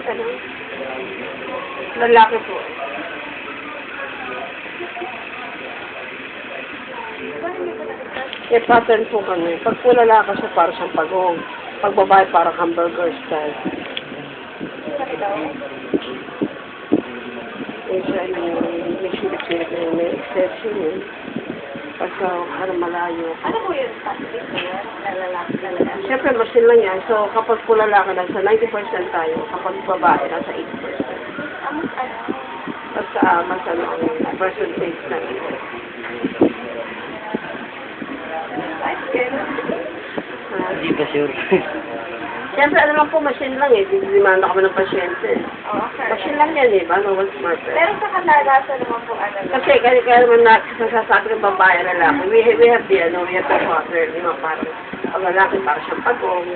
Ano? Lalaki po. Eh, pattern po kami. Pag po lalaki siya, para siyang pagong. Pag babae, parang hamburger style. Eh, siya may silip-silip na may exception yun. Pagka, malayo. Ano po yun? Plastic po yun? Lalaki talaga. Siyempre, machine lang yan. So, kapag po lalaki, nasa 90% tayo. Kapag babae, nasa 80%. Basta, mas ano, ang percentage na ito. Hindi pa sure. Siyempre, ano lang po, machine lang eh. Dimanda kami ng pasyente. Okay. Machine lang yan eh. No one's perfect. Pero sa kadalasan naman po ano lang. Kasi, kaya naman nasasabi ng babae lalaki, we have the pattern, parang, pag lalaki, parang siyang pagong,